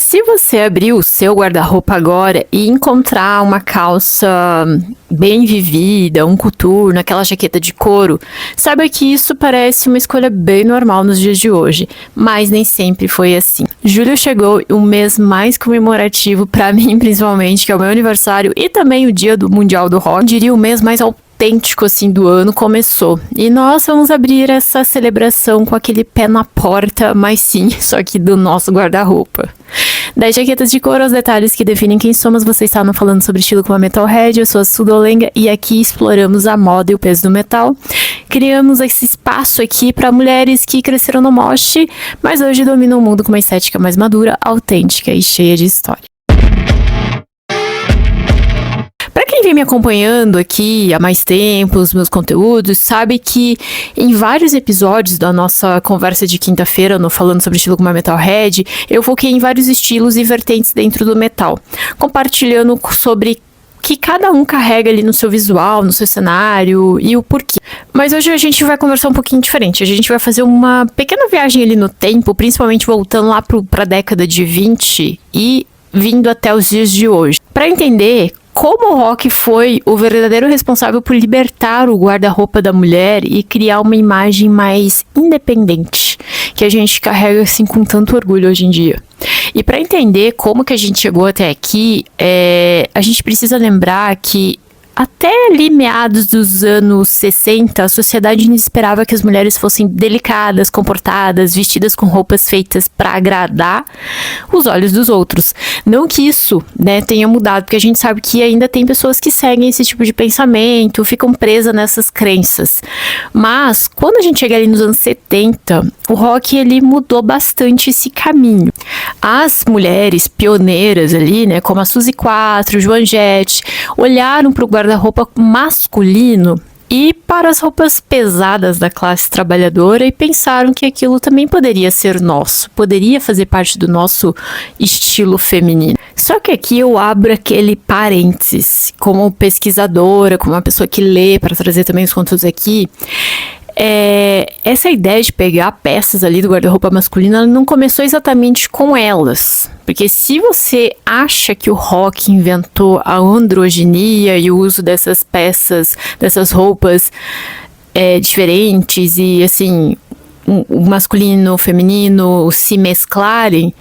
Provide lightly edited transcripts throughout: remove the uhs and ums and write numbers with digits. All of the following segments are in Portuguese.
Se você abrir o seu guarda-roupa agora e encontrar uma calça bem vivida, um coturno, aquela jaqueta de couro, saiba que isso parece uma escolha bem normal nos dias de hoje, mas nem sempre foi assim. Julho chegou, um mês mais comemorativo para mim, principalmente, que é o meu aniversário e também o dia do Mundial do Rock. Eu diria o mês mais autêntico assim do ano começou. E nós vamos abrir essa celebração com aquele pé na porta, mas sim, só que do nosso guarda-roupa. Das jaquetas de couro aos detalhes que definem quem somos, você está no Falando Sobre Estilo com a Metalhead. Eu sou a Sudolenga e aqui exploramos a moda e o peso do metal. Criamos esse espaço aqui para mulheres que cresceram no mosh, mas hoje dominam o mundo com uma estética mais madura, autêntica e cheia de história. Para quem vem me acompanhando aqui há mais tempo, os meus conteúdos, sabe que em vários episódios da nossa conversa de quinta-feira, no Falando Sobre Estilo com uma Metalhead, eu foquei em vários estilos e vertentes dentro do metal, compartilhando sobre o que cada um carrega ali no seu visual, no seu cenário e o porquê. Mas hoje a gente vai conversar um pouquinho diferente. A gente vai fazer uma pequena viagem ali no tempo, principalmente voltando lá para a década de 20 e vindo até os dias de hoje, para entender como o rock foi o verdadeiro responsável por libertar o guarda-roupa da mulher e criar uma imagem mais independente, que a gente carrega assim com tanto orgulho hoje em dia. E para entender como que a gente chegou até aqui, a gente precisa lembrar que até ali meados dos anos 60, a sociedade não esperava que as mulheres fossem delicadas, comportadas, vestidas com roupas feitas para agradar os olhos dos outros. Não que isso, tenha mudado, porque a gente sabe que ainda tem pessoas que seguem esse tipo de pensamento, ficam presas nessas crenças. Mas, quando a gente chega ali nos anos 70, o rock ele mudou bastante esse caminho. As mulheres pioneiras ali, como a Suzy 4, Joan Jett, olharam para o guarda-roupa masculino e para as roupas pesadas da classe trabalhadora e pensaram que aquilo também poderia ser nosso, poderia fazer parte do nosso estilo feminino. Só que aqui eu abro aquele parênteses, como pesquisadora, como uma pessoa que lê, para trazer também os conteúdos aqui. Essa ideia de pegar peças ali do guarda-roupa masculino, ela não começou exatamente com elas. Porque se você acha que o rock inventou a androginia e o uso dessas peças, dessas roupas diferentes e assim, o masculino e o feminino se mesclarem,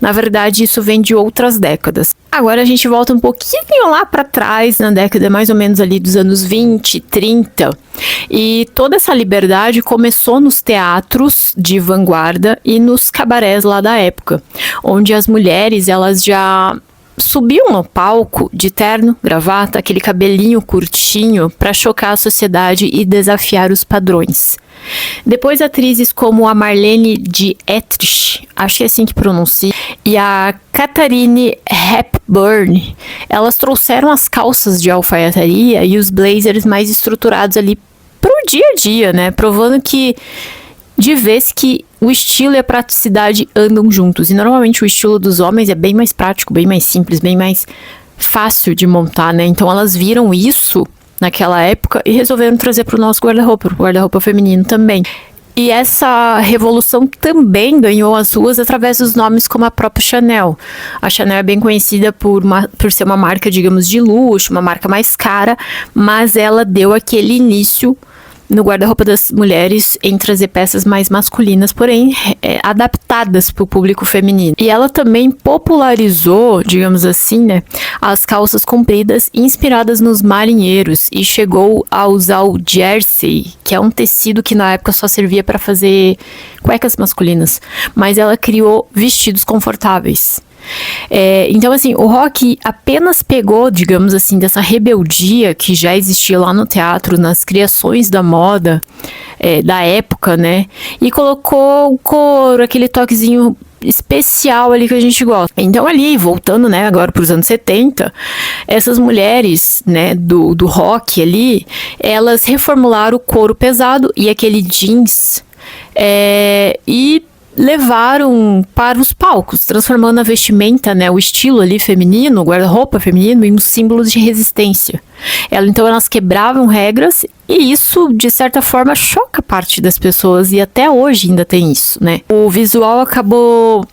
na verdade isso vem de outras décadas. Agora a gente volta um pouquinho lá para trás, na década mais ou menos ali dos anos 20, 30, e toda essa liberdade começou nos teatros de vanguarda e nos cabarés lá da época, onde as mulheres elas já subiam no palco de terno, gravata, aquele cabelinho curtinho para chocar a sociedade e desafiar os padrões. Depois atrizes como a Marlene Dietrich, acho que é assim que pronuncia, e a Katharine Hepburn, elas trouxeram as calças de alfaiataria e os blazers mais estruturados ali pro dia a dia, provando que de vez que o estilo e a praticidade andam juntos. E normalmente o estilo dos homens é bem mais prático, bem mais simples, bem mais fácil de montar, Então elas viram isso naquela época e resolveram trazer para o nosso guarda-roupa, pro guarda-roupa feminino também. E essa revolução também ganhou as ruas através dos nomes como a própria Chanel. A Chanel é bem conhecida por ser uma marca, digamos, de luxo, uma marca mais cara, mas ela deu aquele início no guarda-roupa das mulheres em trazer peças mais masculinas, porém adaptadas para o público feminino. E ela também popularizou, digamos assim, as calças compridas inspiradas nos marinheiros e chegou a usar o jersey, que é um tecido que na época só servia para fazer cuecas masculinas, mas ela criou vestidos confortáveis. Então assim, o rock apenas pegou, digamos assim, dessa rebeldia que já existia lá no teatro, nas criações da moda da época, e colocou o couro, aquele toquezinho especial ali que a gente gosta. Então ali, voltando agora para os anos 70, essas mulheres do rock ali, elas reformularam o couro pesado e aquele jeans e levaram para os palcos, transformando a vestimenta, o estilo ali feminino, o guarda-roupa feminino, em um símbolo de resistência. Então elas quebravam regras e isso, de certa forma, choca parte das pessoas e até hoje ainda tem isso, O visual acabou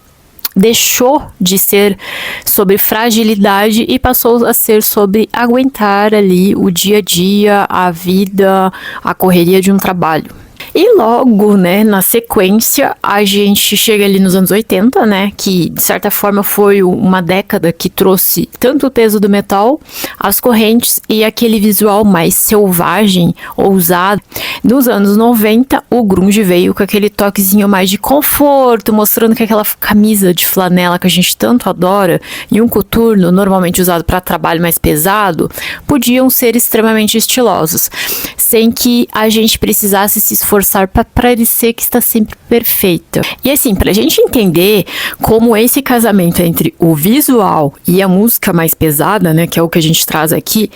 deixou de ser sobre fragilidade e passou a ser sobre aguentar ali o dia a dia, a vida, a correria de um trabalho. E logo, né, na sequência, a gente chega ali nos anos 80, né, que de certa forma foi uma década que trouxe tanto o peso do metal, as correntes e aquele visual mais selvagem, ousado. Nos anos 90, o grunge veio com aquele toquezinho mais de conforto, mostrando que aquela camisa de flanela que a gente tanto adora e um coturno, normalmente usado para trabalho mais pesado, podiam ser extremamente estilosos, sem que a gente precisasse se esforçar para parecer que está sempre perfeita. E assim, pra gente entender como esse casamento entre o visual e a música mais pesada, né, que é o que a gente traz aqui,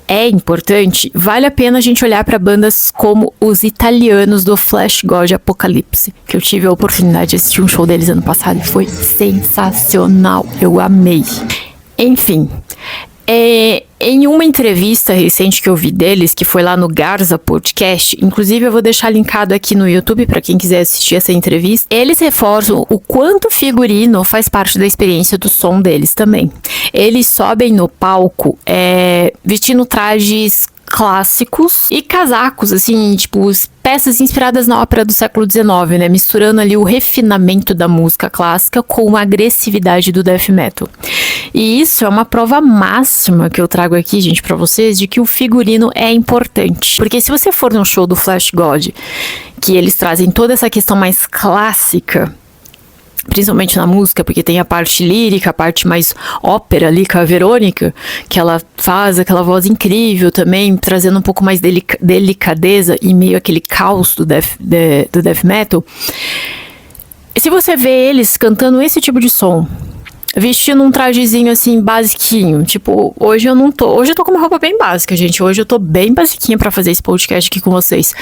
é importante, vale a pena a gente olhar para bandas como os italianos do Flash God Apocalypse, que eu tive a oportunidade de assistir um show deles ano passado e foi sensacional, eu amei. Enfim, em uma entrevista recente que eu vi deles, que foi lá no Garza Podcast, inclusive eu vou deixar linkado aqui no YouTube para quem quiser assistir essa entrevista, eles reforçam o quanto o figurino faz parte da experiência do som deles também. Eles sobem no palco vestindo trajes clássicos e casacos, assim, tipo, peças inspiradas na ópera do século XIX, né, misturando ali o refinamento da música clássica com a agressividade do death metal. E isso é uma prova máxima que eu trago aqui, gente, pra vocês, de que o figurino é importante. Porque se você for num show do Flash God, que eles trazem toda essa questão mais clássica, principalmente na música, porque tem a parte lírica, a parte mais ópera ali com a Verônica, que ela faz aquela voz incrível também, trazendo um pouco mais delicadeza e meio aquele caos do death metal. Se você vê eles cantando esse tipo de som, vestindo um trajezinho assim, basiquinho, tipo, hoje eu tô com uma roupa bem básica, gente, hoje eu tô bem basiquinha pra fazer esse podcast aqui com vocês.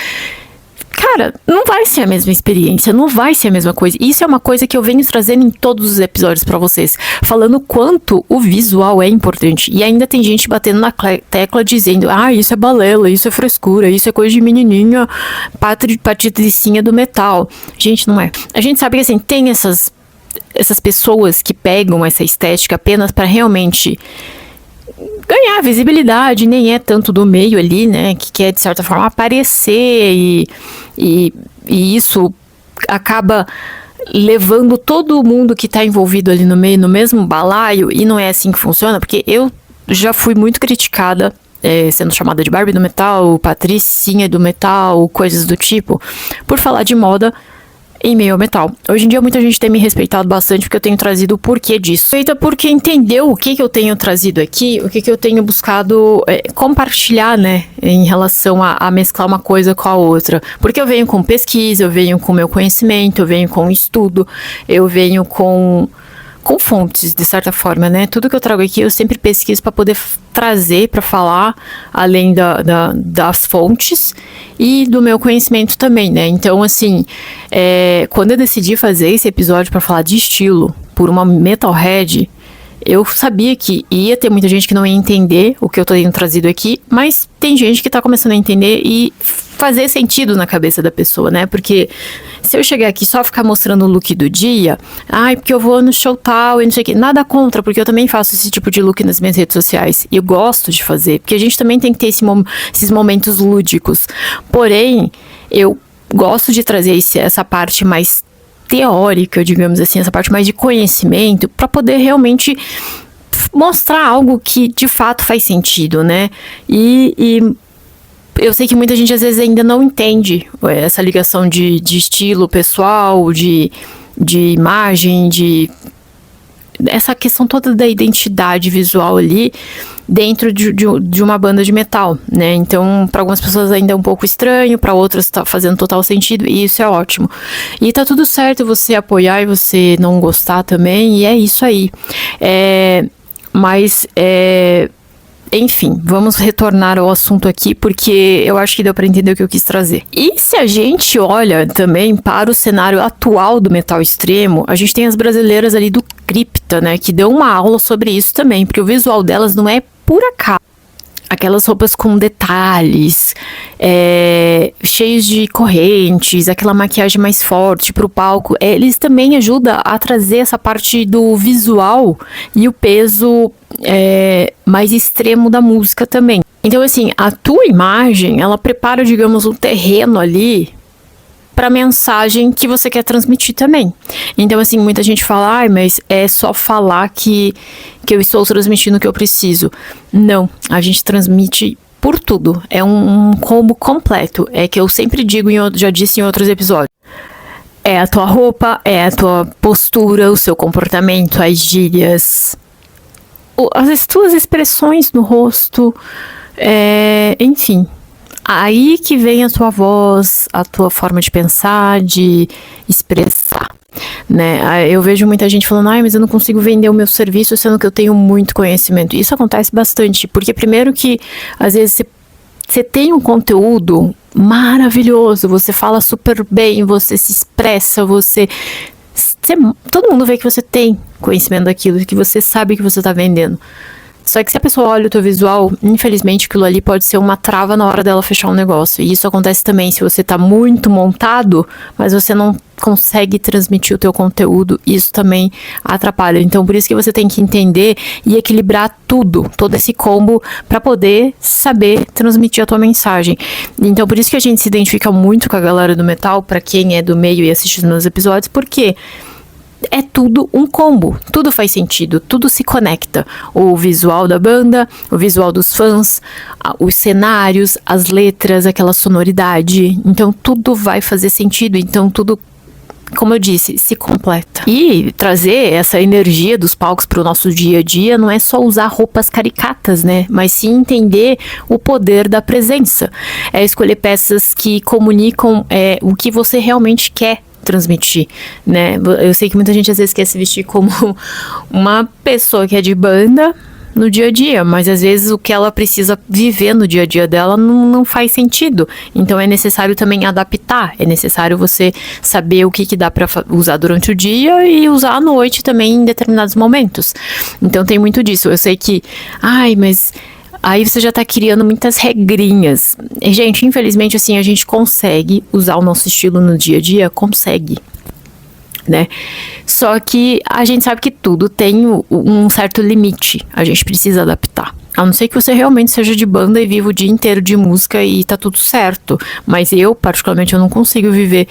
Cara, não vai ser a mesma experiência, não vai ser a mesma coisa. Isso é uma coisa que eu venho trazendo em todos os episódios pra vocês, falando quanto o visual é importante. E ainda tem gente batendo na tecla dizendo, isso é balela, isso é frescura, isso é coisa de menininha patricinha do metal. Gente, não é. A gente sabe que assim, tem essas pessoas que pegam essa estética apenas pra realmente ganhar visibilidade, nem é tanto do meio ali, né, que quer de certa forma aparecer e isso acaba levando todo mundo que tá envolvido ali no meio no mesmo balaio, e não é assim que funciona, porque eu já fui muito criticada sendo chamada de Barbie do metal, Patricinha do metal, coisas do tipo, por falar de moda em meio ao metal. Hoje em dia muita gente tem me respeitado bastante porque eu tenho trazido o porquê disso. Feita porque entendeu o que eu tenho trazido aqui, o que eu tenho buscado compartilhar, né, em relação a mesclar uma coisa com a outra. Porque eu venho com pesquisa, eu venho com meu conhecimento, eu venho com estudo, eu venho com fontes, de certa forma, né? Tudo que eu trago aqui eu sempre pesquiso para poder trazer, para falar, além das fontes e do meu conhecimento também, né? Então, assim, quando eu decidi fazer esse episódio para falar de estilo por uma metalhead, eu sabia que ia ter muita gente que não ia entender o que eu tô tendo trazido aqui, mas tem gente que tá começando a entender e fazer sentido na cabeça da pessoa, né? Porque se eu chegar aqui só ficar mostrando o look do dia, porque eu vou no show tal e não sei o que, nada contra, porque eu também faço esse tipo de look nas minhas redes sociais e eu gosto de fazer, porque a gente também tem que ter esses momentos lúdicos. Porém, eu gosto de trazer essa parte mais teórica, digamos assim, essa parte mais de conhecimento, para poder realmente mostrar algo que de fato faz sentido, né? E eu sei que muita gente às vezes ainda não entende essa ligação de estilo pessoal, de imagem, essa questão toda da identidade visual ali dentro de uma banda de metal, né? Então, para algumas pessoas ainda é um pouco estranho, para outras tá fazendo total sentido, e isso é ótimo. E tá tudo certo você apoiar e você não gostar também, e é isso aí. Enfim, vamos retornar ao assunto aqui, porque eu acho que deu pra entender o que eu quis trazer. E se a gente olha também para o cenário atual do metal extremo, a gente tem as brasileiras ali do Cripta, né, que deu uma aula sobre isso também, porque o visual delas não é por acaso. aquelas roupas com detalhes, cheios de correntes, aquela maquiagem mais forte pro palco, eles também ajudam a trazer essa parte do visual e o peso mais extremo da música também. Então, assim, a tua imagem, ela prepara, digamos, um terreno ali para a mensagem que você quer transmitir também. Então, assim, muita gente fala, mas é só falar que eu estou transmitindo o que eu preciso. Não, a gente transmite por tudo. É um combo completo. É que eu sempre digo, já disse em outros episódios. É a tua roupa, é a tua postura, o seu comportamento, as gírias, as tuas expressões no rosto, enfim. Aí que vem a tua voz, a tua forma de pensar, de expressar, né? Eu vejo muita gente falando, mas eu não consigo vender o meu serviço sendo que eu tenho muito conhecimento. Isso acontece bastante, porque primeiro que às vezes você tem um conteúdo maravilhoso, você fala super bem, você se expressa, todo mundo vê que você tem conhecimento daquilo, que você sabe que você tá vendendo. Só que se a pessoa olha o teu visual, infelizmente aquilo ali pode ser uma trava na hora dela fechar um negócio. E isso acontece também se você tá muito montado, mas você não consegue transmitir o teu conteúdo, isso também atrapalha. Então por isso que você tem que entender e equilibrar tudo, todo esse combo para poder saber transmitir a tua mensagem. Então por isso que a gente se identifica muito com a galera do metal, para quem é do meio e assiste os meus episódios, porque é tudo um combo, tudo faz sentido, tudo se conecta. O visual da banda, o visual dos fãs, os cenários, as letras, aquela sonoridade. Então tudo vai fazer sentido, então tudo, como eu disse, se completa. E trazer essa energia dos palcos para o nosso dia a dia não é só usar roupas caricatas, né? Mas sim entender o poder da presença. É escolher peças que comunicam o que você realmente quer transmitir, né? Eu sei que muita gente às vezes quer se vestir como uma pessoa que é de banda no dia a dia, mas às vezes o que ela precisa viver no dia a dia dela não faz sentido. Então é necessário também adaptar, é necessário você saber o que dá para usar durante o dia e usar à noite também em determinados momentos. Então tem muito disso. Eu sei que, mas aí você já tá criando muitas regrinhas. E, gente, infelizmente, assim, a gente consegue usar o nosso estilo no dia a dia, consegue, né? Só que a gente sabe que tudo tem um certo limite. A gente precisa adaptar. A não ser que você realmente seja de banda e viva o dia inteiro de música e tá tudo certo. Mas eu, particularmente, eu não consigo viver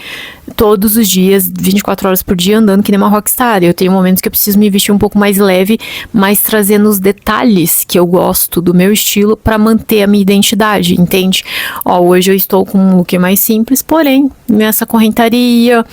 todos os dias, 24 horas por dia, andando que nem uma rockstar. Eu tenho momentos que eu preciso me vestir um pouco mais leve, mas trazendo os detalhes que eu gosto do meu estilo pra manter a minha identidade, entende? Hoje eu estou com um look mais simples, porém, nessa correntaria,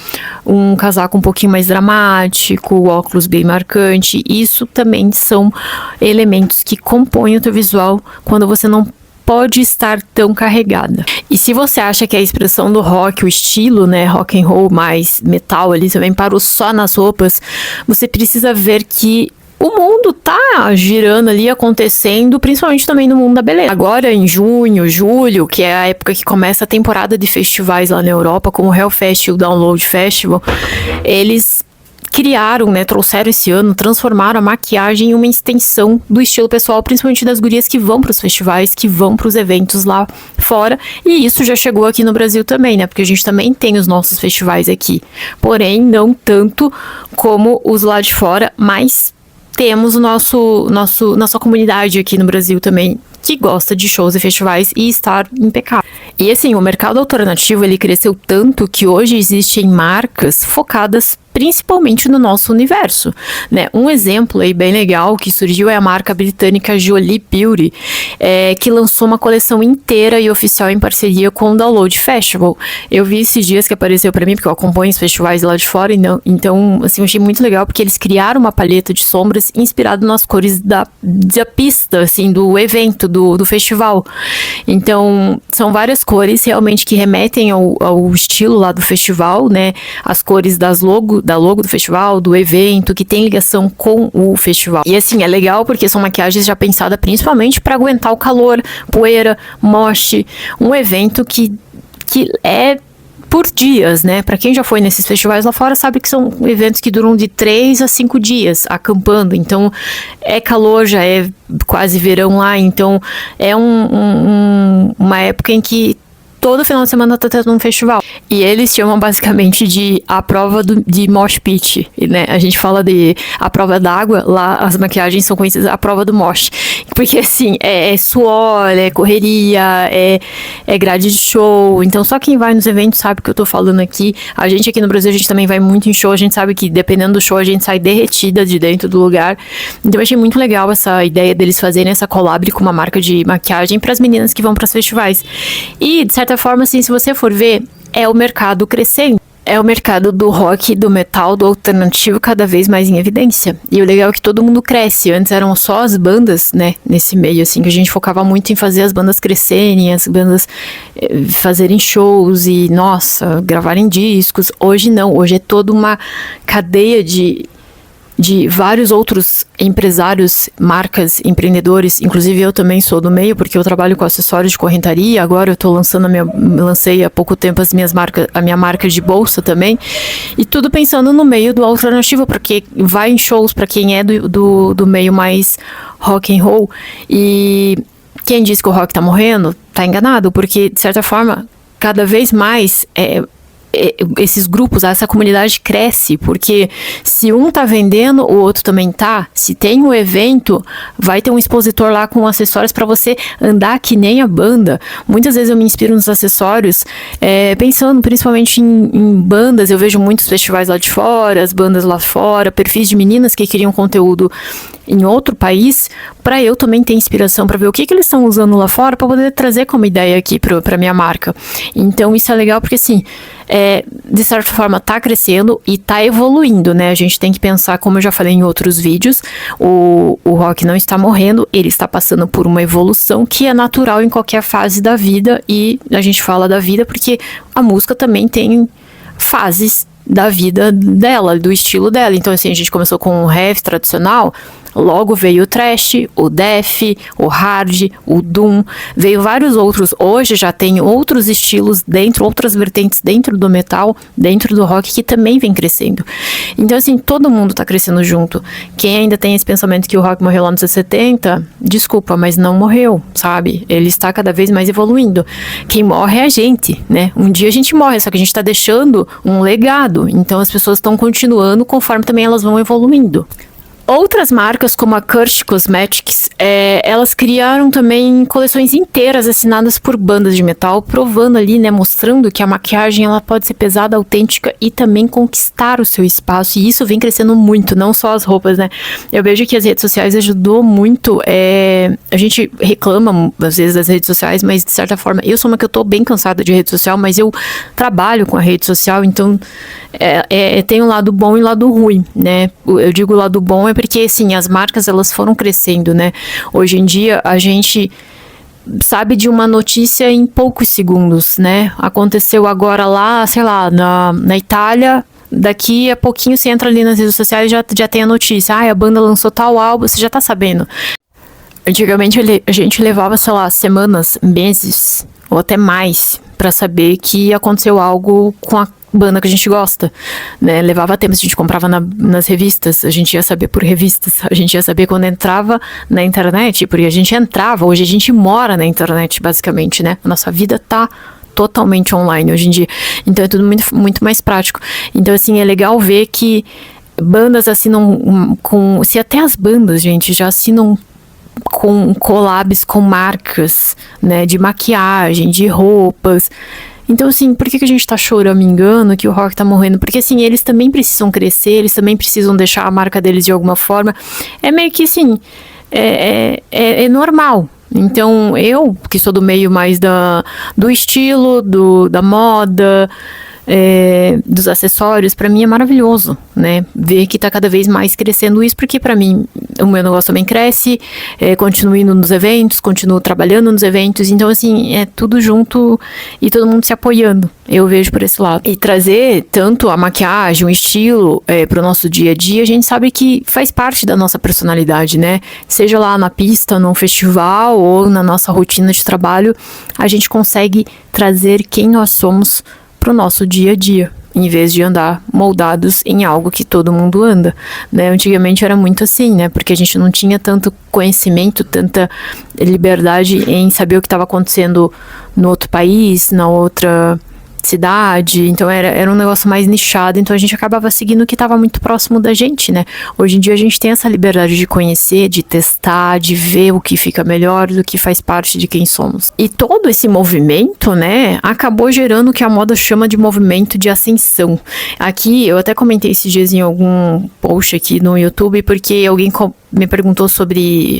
um casaco um pouquinho mais dramático, óculos bem marcante. Isso também são elementos que compõem o teu visual quando você não pode estar tão carregada. E se você acha que a expressão do rock, o estilo, né, rock and roll mais metal ali também parou só nas roupas, você precisa ver que o mundo tá girando ali, acontecendo, principalmente também no mundo da beleza. Agora em junho, julho, que é a época que começa a temporada de festivais lá na Europa, como o Hellfest e o Download Festival, eles criaram, né, trouxeram esse ano, transformaram a maquiagem em uma extensão do estilo pessoal, principalmente das gurias que vão para os festivais, que vão para os eventos lá fora, e isso já chegou aqui no Brasil também, né, porque a gente também tem os nossos festivais aqui, porém não tanto como os lá de fora, mas temos nossa comunidade aqui no Brasil também, que gosta de shows e festivais e estar impecável. E assim, o mercado alternativo, ele cresceu tanto que hoje existem marcas focadas principalmente no nosso universo, né? Um exemplo aí bem legal que surgiu é a marca britânica Jolie Beauty, que lançou uma coleção inteira e oficial em parceria com o Download Festival. Eu vi esses dias que apareceu pra mim, porque eu acompanho os festivais lá de fora, então assim, eu achei muito legal, porque eles criaram uma paleta de sombras inspirada nas cores da pista, assim, do evento, do festival. Então, são várias cores realmente que remetem ao estilo lá do festival, né? As cores da logo do festival, do evento, que tem ligação com o festival. E assim, é legal porque são maquiagens já pensadas principalmente para aguentar o calor, poeira, moche, um evento que é por dias, né? Pra quem já foi nesses festivais lá fora, sabe que são eventos que duram de 3 a 5 dias, acampando. Então, é calor, já é quase verão lá. Então, é uma época em que todo final de semana tá tendo um festival. E eles chamam basicamente de a prova de mosh pit, né? A gente fala de a prova d'água, lá as maquiagens são conhecidas a prova do mosh. Porque, assim, é suor, é correria, é grade de show. Então, só quem vai nos eventos sabe o que eu tô falando aqui. A gente aqui no Brasil, a gente também vai muito em show. A gente sabe que, dependendo do show, a gente sai derretida de dentro do lugar. Então, eu achei muito legal essa ideia deles fazerem essa collab com uma marca de maquiagem para as meninas que vão para os festivais. E, de certa forma, assim, se você for ver, é o mercado crescendo. É o mercado do rock, do metal, do alternativo cada vez mais em evidência. E o legal é que todo mundo cresce. Antes eram só as bandas, né, nesse meio, assim, que a gente focava muito em fazer as bandas crescerem, as bandas fazerem shows e, nossa, gravarem discos. Hoje não, hoje é toda uma cadeia de vários outros empresários, marcas, empreendedores. Inclusive eu também sou do meio, porque eu trabalho com acessórios de correntaria. Agora eu tô lancei há pouco tempo a minha marca de bolsa também. E tudo pensando no meio do alternativo, porque vai em shows para quem é do meio mais rock and roll. E quem diz que o rock tá morrendo, tá enganado, porque de certa forma, cada vez mais esses grupos, essa comunidade cresce, porque se um tá vendendo, o outro também tá. Se tem um evento, vai ter um expositor lá com acessórios para você andar que nem a banda. Muitas vezes eu me inspiro nos acessórios, pensando principalmente em bandas. Eu vejo muitos festivais lá de fora, as bandas lá fora, perfis de meninas que queriam conteúdo em outro país, para eu também ter inspiração para ver o que eles estão usando lá fora, para poder trazer como ideia aqui para minha marca. Então isso é legal porque, assim, de certa forma tá crescendo e tá evoluindo, né? A gente tem que pensar, como eu já falei em outros vídeos, o rock não está morrendo, ele está passando por uma evolução que é natural em qualquer fase da vida. E a gente fala da vida porque a música também tem fases da vida dela, do estilo dela. Então, assim, a gente começou com o heavy tradicional, logo veio o thrash, o death, o hard, o doom, veio vários outros. Hoje já tem outros estilos dentro, outras vertentes dentro do metal, dentro do rock, que também vem crescendo. Então, assim, todo mundo tá crescendo junto. Quem ainda tem esse pensamento que o rock morreu lá nos anos 70, desculpa, mas não morreu, sabe? Ele está cada vez mais evoluindo. Quem morre é a gente, né? Um dia a gente morre, só que a gente tá deixando um legado. Então, as pessoas estão continuando conforme também elas vão evoluindo. Outras marcas, como a Kurt Cosmetics, elas criaram também coleções inteiras assinadas por bandas de metal, provando ali, né, mostrando que a maquiagem ela pode ser pesada, autêntica e também conquistar o seu espaço. E isso vem crescendo muito, não só as roupas, né? Eu vejo que as redes sociais ajudou muito. A gente reclama, às vezes, das redes sociais, mas, de certa forma, eu sou uma que eu tô bem cansada de rede social, mas eu trabalho com a rede social, então tem um lado bom e um lado ruim, né? Eu digo o lado bom porque, assim, as marcas, elas foram crescendo, né? Hoje em dia, a gente sabe de uma notícia em poucos segundos, né? Aconteceu agora lá, sei lá, na Itália, daqui a pouquinho você entra ali nas redes sociais e já tem a notícia. A banda lançou tal álbum, você já tá sabendo. Antigamente, a gente levava, sei lá, semanas, meses, ou até mais, pra saber que aconteceu algo com a banda que a gente gosta, né? Levava tempo, a gente comprava nas revistas, a gente ia saber por revistas, a gente ia saber quando entrava na internet, porque a gente entrava, hoje a gente mora na internet, basicamente, né? A nossa vida tá totalmente online hoje em dia, então é tudo muito, muito mais prático. Então, assim, é legal ver que bandas assinam se até as bandas, gente, já assinam com collabs com marcas, né, de maquiagem, de roupas. Então, assim, por que a gente tá choramingando que o rock tá morrendo? Porque, assim, eles também precisam crescer, eles também precisam deixar a marca deles de alguma forma. É meio que, assim, é normal. Então, eu, que sou do meio mais do estilo, da moda, dos acessórios, pra mim é maravilhoso, né? Ver que tá cada vez mais crescendo isso, porque pra mim o meu negócio também cresce, continuo indo nos eventos, continuo trabalhando nos eventos, então, assim, é tudo junto e todo mundo se apoiando. Eu vejo por esse lado. E trazer tanto a maquiagem, o estilo pro nosso dia a dia, a gente sabe que faz parte da nossa personalidade, né? Seja lá na pista, num festival ou na nossa rotina de trabalho, a gente consegue trazer quem nós somos para o nosso dia a dia, em vez de andar moldados em algo que todo mundo anda, né? Antigamente era muito assim, né? Porque a gente não tinha tanto conhecimento, tanta liberdade em saber o que estava acontecendo no outro país, na outra cidade, então era um negócio mais nichado, então a gente acabava seguindo o que estava muito próximo da gente, né? Hoje em dia a gente tem essa liberdade de conhecer, de testar, de ver o que fica melhor, do que faz parte de quem somos. E todo esse movimento, né, acabou gerando o que a moda chama de movimento de ascensão. Aqui, eu até comentei esses dias em algum post aqui no YouTube, porque alguém me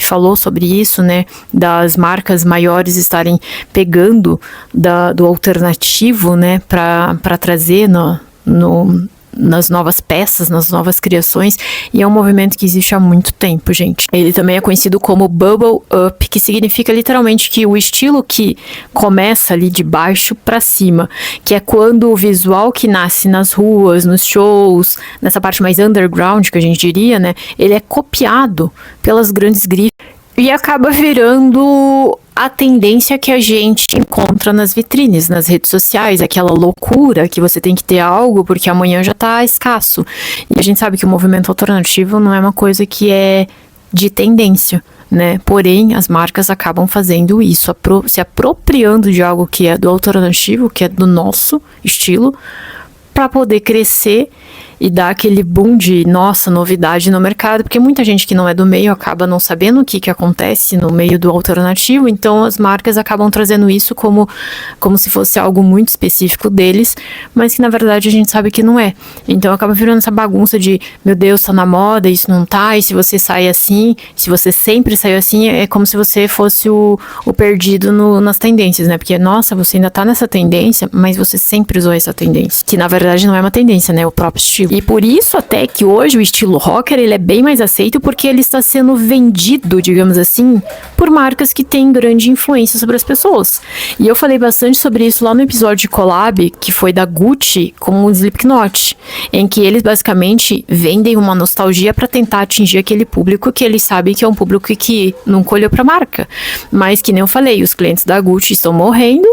falou sobre isso, né, das marcas maiores estarem pegando do alternativo, né, para trazer nas novas peças, nas novas criações, e é um movimento que existe há muito tempo, gente. Ele também é conhecido como Bubble Up, que significa literalmente que o estilo que começa ali de baixo para cima, que é quando o visual que nasce nas ruas, nos shows, nessa parte mais underground, que a gente diria, né, ele é copiado pelas grandes grifes e acaba virando a tendência que a gente encontra nas vitrines, nas redes sociais, aquela loucura que você tem que ter algo porque amanhã já tá escasso. E a gente sabe que o movimento alternativo não é uma coisa que é de tendência, né? Porém, as marcas acabam fazendo isso, se apropriando de algo que é do alternativo, que é do nosso estilo, para poder crescer e dar aquele boom de, nossa, novidade no mercado, porque muita gente que não é do meio acaba não sabendo o que acontece no meio do alternativo, então as marcas acabam trazendo isso como se fosse algo muito específico deles, mas que na verdade a gente sabe que não é. Então acaba virando essa bagunça de, meu Deus, tá na moda, isso não tá, e se você sai assim, se você sempre saiu assim, é como se você fosse o perdido nas tendências, né? Porque, nossa, você ainda tá nessa tendência, mas você sempre usou essa tendência, que na verdade não é uma tendência, né? É o próprio estilo. E por isso até que hoje o estilo rocker, ele é bem mais aceito, porque ele está sendo vendido, digamos assim, por marcas que têm grande influência sobre as pessoas. E eu falei bastante sobre isso lá no episódio de collab, que foi da Gucci com o Slipknot, em que eles basicamente vendem uma nostalgia para tentar atingir aquele público que eles sabem que é um público que nunca olhou para a marca. Mas que nem eu falei, os clientes da Gucci estão morrendo,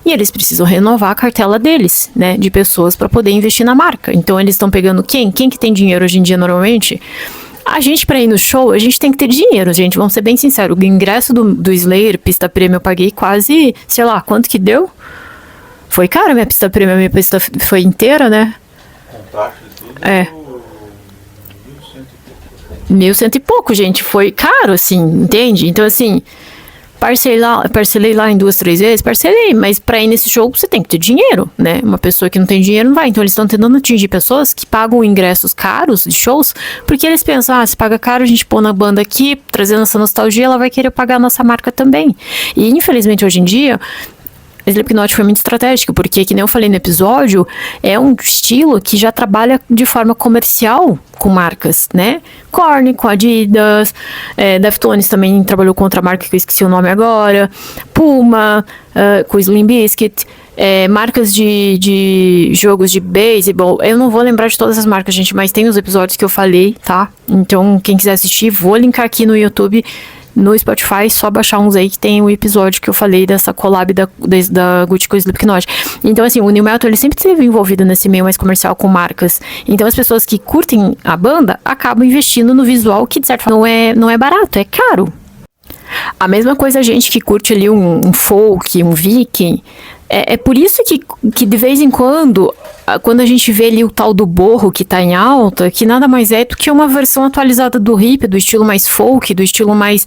e eles precisam renovar a cartela deles, né, de pessoas para poder investir na marca. Então eles estão pegando quem que tem dinheiro hoje em dia normalmente? A gente, para ir no show, a gente tem que ter dinheiro, gente, vamos ser bem sinceros. O ingresso do Slayer, pista premium, eu paguei quase, sei lá, quanto que deu? Foi caro a minha pista premium, a minha pista foi inteira, né? Contrato e tudo. É. 1.100 e pouco, gente, foi caro, assim, entende? Então, assim, parcelei lá em 2, 3 vezes, parcelei, mas pra ir nesse show você tem que ter dinheiro, né? Uma pessoa que não tem dinheiro não vai. Então eles estão tentando atingir pessoas que pagam ingressos caros de shows, porque eles pensam, se paga caro, a gente põe na banda aqui, trazendo essa nostalgia, ela vai querer pagar a nossa marca também. E infelizmente hoje em dia, Slipknot foi muito estratégico, porque, que nem eu falei no episódio, é um estilo que já trabalha de forma comercial com marcas, né? Korn com Adidas, Deftones também trabalhou com outra marca que eu esqueci o nome agora, Puma, com Slim Biscuit, marcas de jogos de beisebol. Eu não vou lembrar de todas as marcas, gente, mas tem os episódios que eu falei, tá? Então, quem quiser assistir, vou linkar aqui no YouTube. No Spotify, só baixar uns aí que tem o episódio que eu falei dessa collab da Gucci com o Slipknot. Então, assim, o New Metal, ele sempre esteve envolvido nesse meio mais comercial com marcas. Então, as pessoas que curtem a banda acabam investindo no visual, que de certa forma não é barato, é caro. A mesma coisa a gente que curte ali um folk, um viking. É por isso que de vez em quando a gente vê ali o tal do borro que tá em alta, que nada mais é do que uma versão atualizada do hip, do estilo mais folk, do estilo mais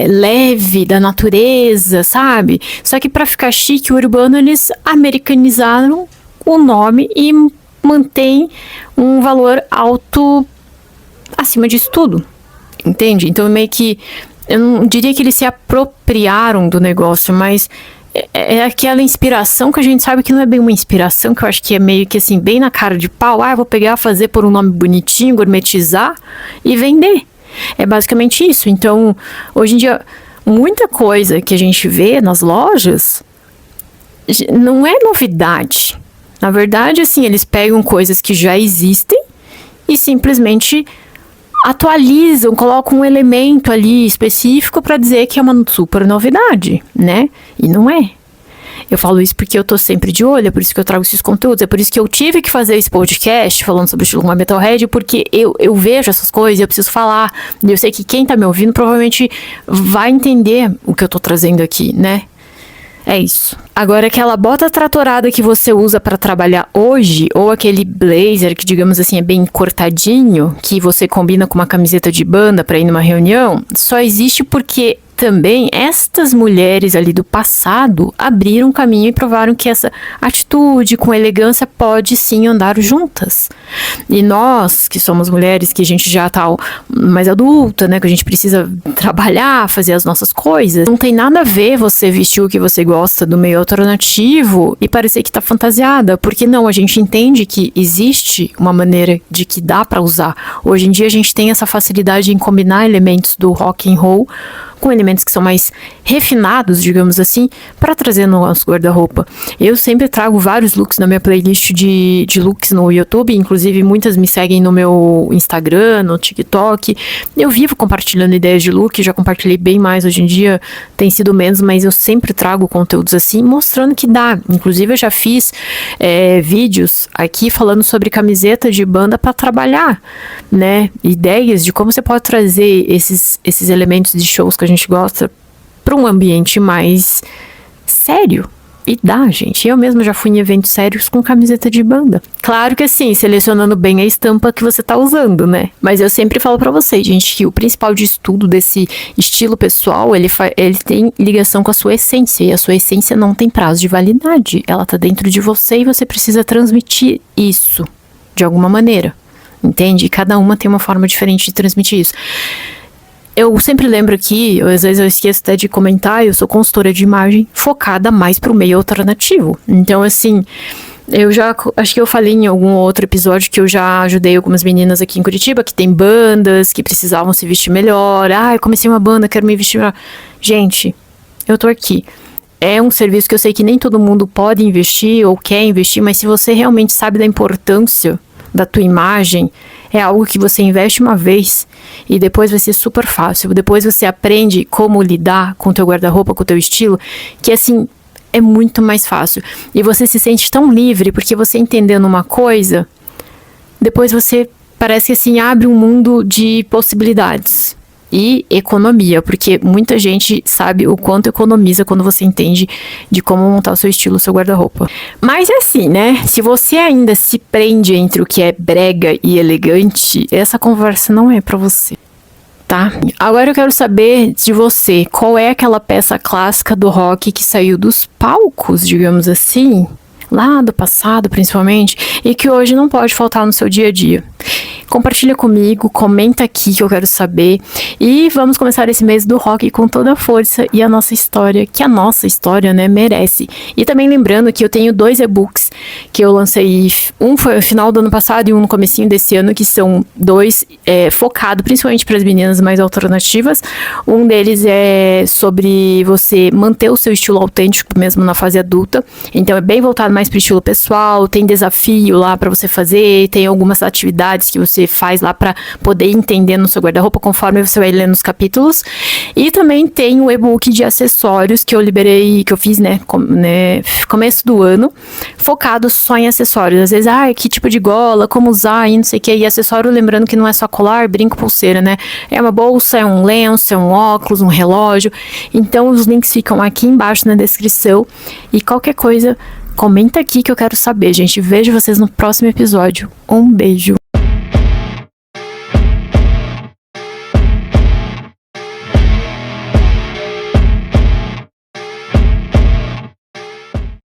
leve, da natureza, sabe? Só que pra ficar chique, o urbano, eles americanizaram o nome e mantém um valor alto acima disso tudo, entende? Então meio que, eu não diria que eles se apropriaram do negócio, mas é aquela inspiração que a gente sabe que não é bem uma inspiração, que eu acho que é meio que assim, bem na cara de pau. Eu vou pegar, fazer por um nome bonitinho, gourmetizar e vender. É basicamente isso. Então, hoje em dia, muita coisa que a gente vê nas lojas não é novidade. Na verdade, assim, eles pegam coisas que já existem e simplesmente atualizam, colocam um elemento ali específico para dizer que é uma super novidade, né? E não é. Eu falo isso porque eu tô sempre de olho, é por isso que eu trago esses conteúdos, é por isso que eu tive que fazer esse podcast falando sobre o estilo metalhead, porque eu vejo essas coisas, eu preciso falar, e eu sei que quem tá me ouvindo provavelmente vai entender o que eu tô trazendo aqui, né? É isso. Agora, aquela bota tratorada que você usa pra trabalhar hoje, ou aquele blazer que, digamos assim, é bem cortadinho, que você combina com uma camiseta de banda pra ir numa reunião, só existe porque também estas mulheres ali do passado abriram caminho e provaram que essa atitude com elegância pode sim andar juntas. E nós, que somos mulheres, que a gente já tá mais adulta, né, que a gente precisa trabalhar, fazer as nossas coisas, não tem nada a ver você vestir o que você gosta do meio alternativo e parecer que tá fantasiada, porque não, a gente entende que existe uma maneira de que dá pra usar. Hoje em dia a gente tem essa facilidade em combinar elementos do rock and roll com elementos que são mais refinados, digamos assim, para trazer no nosso guarda-roupa. Eu sempre trago vários looks na minha playlist de looks no YouTube, inclusive muitas me seguem no meu Instagram, no TikTok. Eu vivo compartilhando ideias de look, já compartilhei bem mais hoje em dia, tem sido menos, mas eu sempre trago conteúdos assim, mostrando que dá. Inclusive eu já fiz vídeos aqui falando sobre camiseta de banda para trabalhar, né? Ideias de como você pode trazer esses elementos de shows que a gente gosta para um ambiente mais sério. E dá, gente. Eu mesma já fui em eventos sérios com camiseta de banda. Claro que assim, selecionando bem a estampa que você tá usando, né? Mas eu sempre falo pra vocês, gente, que o principal de estudo desse estilo pessoal, ele tem ligação com a sua essência. E a sua essência não tem prazo de validade. Ela tá dentro de você e você precisa transmitir isso de alguma maneira. Entende? E cada uma tem uma forma diferente de transmitir isso. Eu sempre lembro aqui, às vezes eu esqueço até de comentar, eu sou consultora de imagem focada mais pro meio alternativo. Então, assim, acho que eu falei em algum outro episódio que eu já ajudei algumas meninas aqui em Curitiba que tem bandas, que precisavam se vestir melhor. Eu comecei uma banda, quero me vestir melhor. Gente, eu tô aqui. É um serviço que eu sei que nem todo mundo pode investir ou quer investir, mas se você realmente sabe da importância da tua imagem, é algo que você investe uma vez e depois vai ser super fácil. Depois você aprende como lidar com o teu guarda-roupa, com o teu estilo, que assim, é muito mais fácil. E você se sente tão livre, porque você entendendo uma coisa, depois você parece que assim, abre um mundo de possibilidades. E economia, porque muita gente sabe o quanto economiza quando você entende de como montar o seu estilo, o seu guarda-roupa. Mas é assim, né? Se você ainda se prende entre o que é brega e elegante, essa conversa não é pra você, tá? Agora eu quero saber de você, qual é aquela peça clássica do rock que saiu dos palcos, digamos assim, lá do passado principalmente, e que hoje não pode faltar no seu dia a dia. Compartilha comigo, comenta aqui que eu quero saber. E vamos começar esse mês do rock com toda a força e a nossa história, que a nossa história, né, merece. E também lembrando que eu tenho 2 e-books que eu lancei, um foi no final do ano passado e um no comecinho desse ano, que são 2 focados principalmente para as meninas mais alternativas. Um deles é sobre você manter o seu estilo autêntico mesmo na fase adulta. Então é bem voltado mais para o estilo pessoal, tem desafio lá para você fazer, tem algumas atividades que você faz lá para poder entender no seu guarda-roupa conforme você vai lendo os capítulos. E também tem o e-book de acessórios que eu liberei, que eu fiz, né, começo do ano, focado só em acessórios. Às vezes, que tipo de gola, como usar e não sei o que. E acessório, lembrando que não é só colar, brinco, pulseira, né? É uma bolsa, é um lenço, é um óculos, um relógio. Então, os links ficam aqui embaixo na descrição. E qualquer coisa, comenta aqui que eu quero saber, gente. Vejo vocês no próximo episódio. Um beijo.